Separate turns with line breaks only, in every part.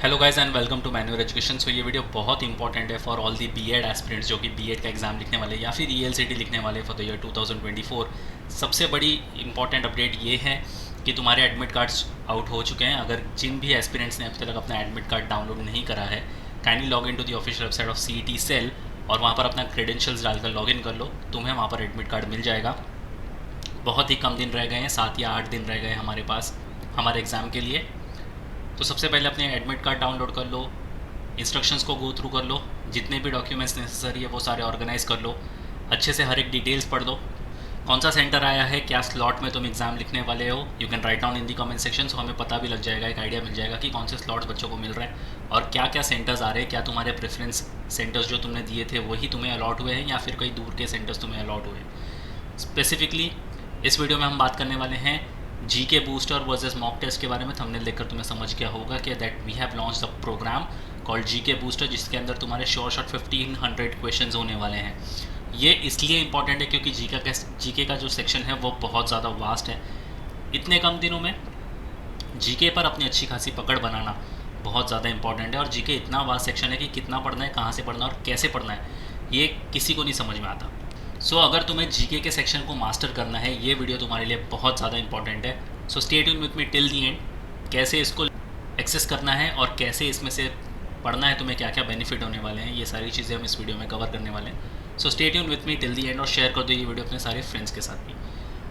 Hello guys and welcome to manual education. So ये video बहुत important है for all the BEd aspirants जो कि बीएड का एग्जाम लिखने वाले या फिर ईएलसीटी लिखने वाले फॉर द ईयर 2024। सबसे बड़ी इंपॉर्टेंट अपडेट ये है कि तुम्हारे एडमिट कार्ड्स आउट हो चुके हैं। अगर जिन भी एस्पिरेंट्स ने अभी तक अपना एडमिट कार्ड डाउनलोड नहीं करा है, kindly log in to the official website of CET cell और वहाँ पर अपना क्रेडेंशियल्स डालकर लॉग इन कर लो। तुम्हें वहाँ पर एडमिट कार्ड मिल जाएगा। बहुत ही कम दिन रह गए हैं, 7 या 8 दिन रह गए हमारे पास हमारे एग्ज़ाम के लिए। तो सबसे पहले अपने एडमिट कार्ड डाउनलोड कर लो, इंस्ट्रक्शंस को गो थ्रू कर लो, जितने भी डॉक्यूमेंट्स नेसेसरी है वो सारे ऑर्गेनाइज़ कर लो, अच्छे से हर एक डिटेल्स पढ़ लो। कौन सा सेंटर आया है, क्या स्लॉट में तुम एग्ज़ाम लिखने वाले हो, you can write down in the comment section. So हमें पता भी लग जाएगा, एक आइडिया मिल जाएगा कि कौन से स्लॉट्स बच्चों को मिल रहे हैं और क्या क्या सेंटर्स आ रहे हैं। क्या तुम्हारे प्रेफरेंस सेंटर्स जो तुमने दिए थे वही तुम्हें अलॉट हुए हैं या फिर कई दूर के सेंटर्स तुम्हें अलॉट हुए हैं। स्पेसिफिकली इस वीडियो में हम बात करने वाले हैं GK booster versus mock test के बारे में। थंबनेल देखकर तुम्हें समझ गया होगा कि that we have launch the program called GK booster, जिसके अंदर तुम्हारे श्योर शॉट 1500 क्वेश्चंस होने वाले हैं। ये इसलिए इंपॉर्टेंट है क्योंकि जीके का जो सेक्शन है वो बहुत ज़्यादा वास्ट है। इतने कम दिनों में जीके पर अपनी अच्छी खासी पकड़ बनाना बहुत ज़्यादा इंपॉर्टेंट है। और जीके इतना वास्ट सेक्शन है कि कितना पढ़ना है, कहाँ से पढ़ना है और कैसे पढ़ना है, ये किसी को नहीं समझ में आता। सो अगर तुम्हें जीके के सेक्शन को मास्टर करना है, ये वीडियो तुम्हारे लिए बहुत ज़्यादा इंपॉर्टेंट है। So stay tune with me till the and. कैसे इसको एक्सेस करना है और कैसे इसमें से पढ़ना है, तुम्हें क्या क्या बेनिफिट होने वाले हैं, ये सारी चीज़ें हम इस वीडियो में कवर करने वाले हैं। So stay tune with me till the and और शेयर कर दो ये वीडियो अपने सारे फ्रेंड्स के साथ भी।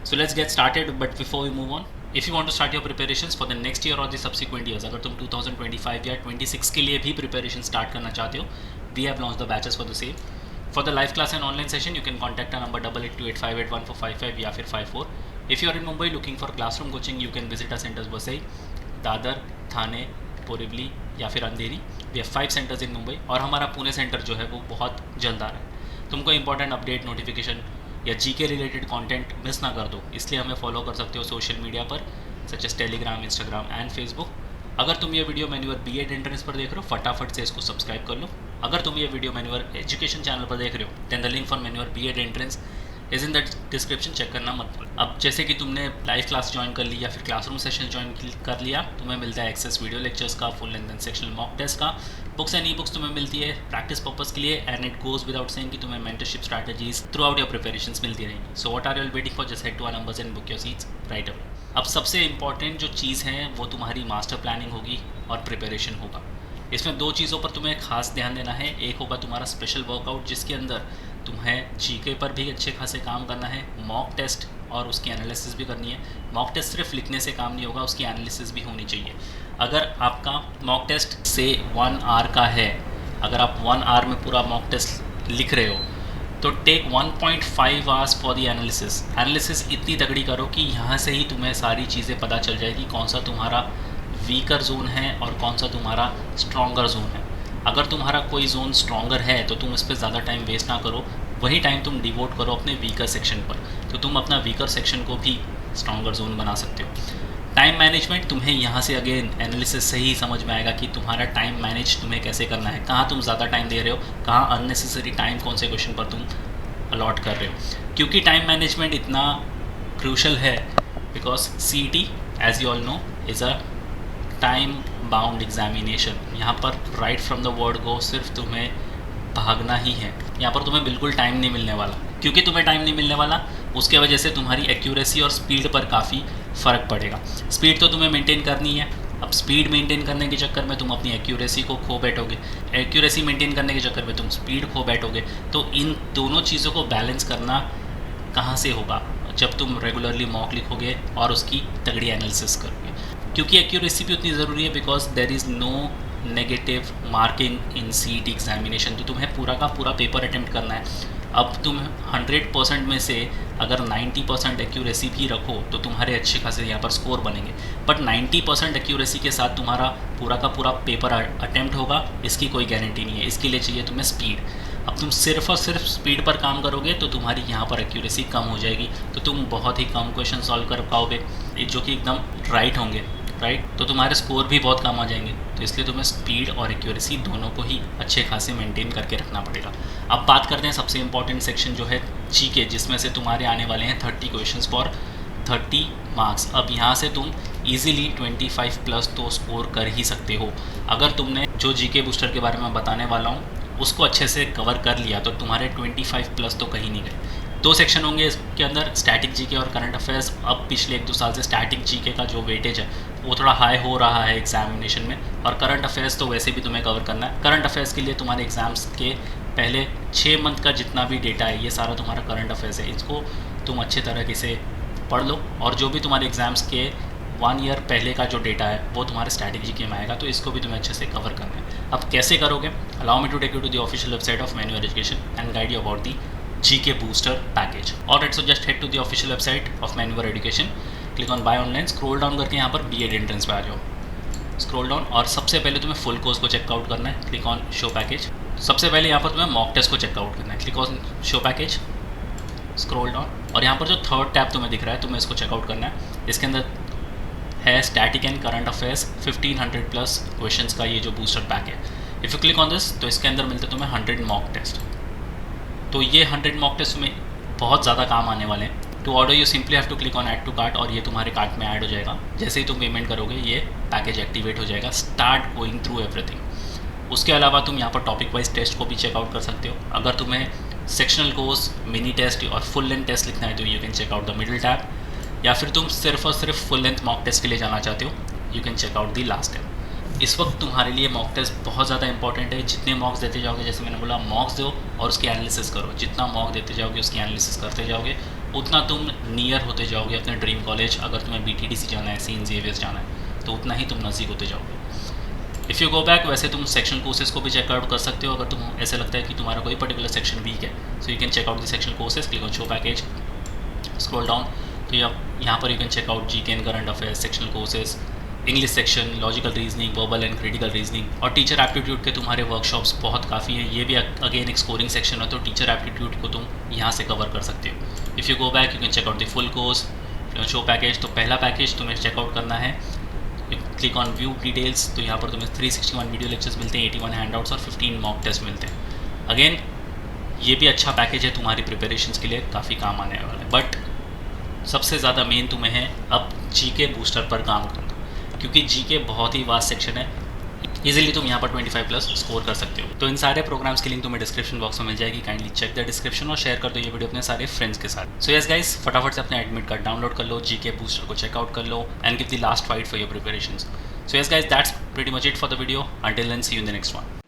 So let's get started, but before we move on, if you want to start your preparations for the next year और द सब्सिक्वेंट ईयर्स, अगर तुम 2025 या 26 के लिए भी प्रिपरेशन स्टार्ट करना चाहते हो, we have launch the batches for the same. For the live class and online session, you can contact our number 8828581455 या फिर 54. If you are in Mumbai looking for classroom coaching, you can visit our centers Vasai, Dadar, थाने, बोरीवली या फिर अंधेरी। We have 5 centers in Mumbai और हमारा Pune centre जो है वो बहुत जल्द आ रहा है। तुमको इंपॉर्टेंट अपडेट, नोटिफिकेशन या जीके रिलेटेड कंटेंट मिस ना कर दो, इसलिए हमें फॉलो कर सकते हो सोशल मीडिया पर such as Telegram, Instagram and Facebook. अगर तुम ये वीडियो मैन्युअल बीएड एंट्रेंस पर देख रहे हो, फटाफट से इसको सब्सक्राइब कर लो। अगर तुम ये वीडियो मैन्युअल एजुकेशन चैनल पर देख रहे हो, then the link for manual BEd entrance is in the description, check करना मत भूलो। अब जैसे कि तुमने लाइव क्लास ज्वाइन कर ली या फिर क्लासरूम सेशन ज्वाइन कर लिया, तुम्हें मिलता है एक्सेस वीडियो लेक्चर्स का, full length and sectional mock test का, बुक्स एंड ई बुक्स तुम्हें मिलती है प्रैक्टिस पर्पस के लिए। And it goes without saying कि तुम्हें mentorship strategies throughout your preparations मिलती रहेंगी। So what are you waiting for, just head to our numbers and book your seats right away. अब सबसे इंपॉर्टेंट जो चीज़ है वो तुम्हारी मास्टर प्लानिंग होगी और प्रिपरेशन होगा। इसमें 2 चीज़ों पर तुम्हें खास ध्यान देना है। एक होगा तुम्हारा स्पेशल वर्कआउट, जिसके अंदर तुम्हें जीके पर भी अच्छे खासे काम करना है, मॉक टेस्ट और उसकी एनालिसिस भी करनी है। मॉक टेस्ट सिर्फ लिखने से काम नहीं होगा, उसकी एनालिसिस भी होनी चाहिए। अगर आपका मॉक टेस्ट से 1 आवर का है, अगर आप 1 आवर में पूरा मॉक टेस्ट लिख रहे हो, तो take 1.5 hours for the analysis. Analysis इतनी तगड़ी करो कि यहाँ से ही तुम्हें सारी चीज़ें पता चल जाएगी, कौन सा तुम्हारा वीकर जोन है और कौन सा तुम्हारा स्ट्रॉन्गर जोन है। अगर तुम्हारा कोई जोन स्ट्रॉन्गर है तो तुम उस पर ज़्यादा टाइम वेस्ट ना करो, वही टाइम तुम डिवोट करो अपने वीकर सेक्शन पर, तो तुम अपना वीकर सेक्शन को भी स्ट्रॉन्गर जोन बना सकते हो। टाइम मैनेजमेंट तुम्हें यहाँ से अगेन एनालिसिस से ही समझ में आएगा कि तुम्हारा टाइम मैनेज तुम्हें कैसे करना है, कहाँ तुम ज़्यादा टाइम दे रहे हो, कहाँ अननेसेसरी टाइम कौन से क्वेश्चन पर तुम अलॉट कर रहे हो। क्योंकि टाइम मैनेजमेंट इतना क्रूशल है because CET as you all know is a time bound examination. यहाँ पर right from the word go सिर्फ तुम्हें भागना ही है, यहाँ पर तुम्हें बिल्कुल टाइम नहीं मिलने वाला। क्योंकि तुम्हें टाइम नहीं मिलने वाला, उसके वजह से तुम्हारी एक्यूरेसी और स्पीड पर काफ़ी फ़र्क पड़ेगा। स्पीड तो तुम्हें मेंटेन करनी है, अब स्पीड मेंटेन करने के चक्कर में तुम अपनी एक्यूरेसी को खो बैठोगे, एक्यूरेसी मेंटेन करने के चक्कर में तुम स्पीड खो बैठोगे। तो इन दोनों चीज़ों को बैलेंस करना कहाँ से होगा, जब तुम रेगुलरली मॉक लिखोगे और उसकी तगड़ी एनालिसिस करोगे। क्योंकि एक्यूरेसी भी उतनी ज़रूरी है because there is no negative marking in CET examination. तो तुम्हें पूरा का पूरा पेपर अटेम्प्ट करना है। अब तुम 100% में से अगर 90% एक्यूरेसी भी रखो तो तुम्हारे अच्छे खासे यहाँ पर स्कोर बनेंगे, बट 90% एक्यूरेसी के साथ तुम्हारा पूरा का पूरा पेपर अटेम्प्ट होगा, इसकी कोई गारंटी नहीं है। इसके लिए चाहिए तुम्हें स्पीड। अब तुम सिर्फ और सिर्फ स्पीड पर काम करोगे तो तुम्हारी यहाँ पर एक्यूरेसी कम हो जाएगी, तो तुम बहुत ही कम क्वेश्चन सॉल्व कर पाओगे जो कि एकदम राइट होंगे, राइट, तो तुम्हारे स्कोर भी बहुत कम आ जाएंगे। तो इसलिए तुम्हें स्पीड और एक्यूरेसी दोनों को ही अच्छे खासे मेंटेन करके रखना पड़ेगा। अब बात करते हैं सबसे इंपॉर्टेंट सेक्शन जो है जीके, जिसमें से तुम्हारे आने वाले हैं 30 क्वेश्चंस फॉर 30 मार्क्स। अब यहाँ से तुम ईजिली 25 प्लस तो स्कोर कर ही सकते हो। अगर तुमने जो जीके बूस्टर के बारे में बताने वाला हूँ उसको अच्छे से कवर कर लिया तो तुम्हारे 25 प्लस तो कहीं नहीं गए। 2 सेक्शन होंगे इसके अंदर, स्टैटिक जीके और करंट अफेयर्स। अब पिछले 1-2 साल से स्टैटिक जीके का जो वेटेज है वो थोड़ा हाई हो रहा है एग्जामिनेशन में, और करंट अफेयर्स तो वैसे भी तुम्हें कवर करना है। करंट अफेयर्स के लिए तुम्हारे एग्जाम्स के पहले 6 मंथ का जितना भी डेटा है ये सारा तुम्हारा करंट अफेयर्स है, इसको तुम अच्छे तरीके से पढ़ लो। और जो भी तुम्हारे एग्जाम्स के 1 ईयर पहले का जो डेटा है वो तुम्हारे स्टैटिक जीके में आएगा, तो इसको भी तुम्हें अच्छे से कवर करना है। अब कैसे करोगे? Allow me to take you to the official website of manual education and guide you about the GK booster package. Alright, so just head to the official website of Maneuver Education. Click on Buy Online. Scroll down करके यहाँ पर B.Ed Entrance पे आ जाओ. Scroll down और सबसे पहले तुम्हें full course को चेकआउट करना है. Click on Show Package. सबसे पहले यहाँ पर तुम्हें मॉक टेस्ट को चेकआउट करना है. Click on Show Package. Scroll down और यहाँ पर जो थर्ड टैब तुम्हें दिख रहा है तुम्हें इसको चेकआउट करना है. इसके अंदर है static and current affairs 1500 plus questions का ये जो बूस्टर पैक है. If you click on this तो इसके अंदर मिलते तुम्हें 100 मॉक टेस्ट. तो ये 100 मॉक टेस्ट में बहुत ज़्यादा काम आने वाले हैं. To order you simply have to click on add to cart और ये तुम्हारे कार्ट में ऐड हो जाएगा. जैसे ही तुम पेमेंट करोगे ये पैकेज एक्टिवेट हो जाएगा. Start going through everything. उसके अलावा तुम यहाँ पर टॉपिक वाइज टेस्ट को भी चेकआउट कर सकते हो. अगर तुम्हें सेक्शनल कोर्स, मिनी टेस्ट और फुल लेंथ टेस्ट लिखना है तो you can checkout the middle tab. या फिर तुम सिर्फ और सिर्फ फुल लेंथ मॉक टेस्ट के लिए जाना चाहते हो you can checkout the last tab. इस वक्त तुम्हारे लिए मॉक टेस्ट बहुत ज़्यादा इंपॉर्टेंट है. जितने मॉक्स देते जाओगे, जैसे मैंने बोला, मॉक्स दो और उसकी एनालिसिस करो. जितना मॉक देते जाओगे उसकी एनालिसिस करते जाओगे उतना तुम नियर होते जाओगे अपने ड्रीम कॉलेज. अगर तुम्हें BTDC जाना है, सेंट ज़ेवियर्स जाना है तो उतना ही तुम नज़दीक होते जाओगे. इफ़ यू गो बैक, वैसे तुम सेक्शन कोर्सेज को भी चेकआउट कर सकते हो. अगर तुम ऐसा लगता है कि तुम्हारा कोई पर्टिकुलर सेक्शन वीक है so you can checkout the section courses. Click on show package, scroll down तो यहाँ पर you can checkout GK and current affairs, sectional courses, English section, logical reasoning, verbal and critical reasoning. और teacher aptitude के तुम्हारे workshops बहुत काफ़ी हैं. ये भी अगेन एक स्कोरिंग सेक्शन है तो टीचर एप्टीट्यूड को तुम यहाँ से कवर कर सकते हो. If you go back you can checkout the full course, show package. तो पहला पैकेज तुम्हें चेकआउट करना है. क्लिक ऑन व्यू डिटेल्स तो यहाँ पर तुम्हें 361 वीडियो लेक्चर्स मिलते हैं, 81 हैंडआउट्स और 15 मॉक टेस्ट मिलते हैं. अगेन ये भी अच्छा पैकेज है, तुम्हारी प्रिपरेशंस के लिए काफ़ी काम आने वाला है. बट सबसे ज़्यादा मेन तुम्हें है अब GK बूस्टर पर काम करना, क्योंकि GK बहुत ही वास्ट सेक्शन है. इजीली तुम यहाँ पर 25 प्लस स्कोर कर सकते हो. तो इन सारे प्रोग्राम्स की लिंक तुम्हें डिस्क्रिप्शन बॉक्स में मिल जाएगी. काइंडली चेक द डिस्क्रिप्शन और शेयर कर दो ये वीडियो अपने सारे फ्रेंड्स के साथ. सो यस गाइस, फटाफट से अपने एडमिट कार्ड डाउनलोड कर लो, GK बूस्टर को चेकआउट कर लो and give the last fight for your preparations. So yes guys, that's pretty much it for the video. Until then see you in the next one.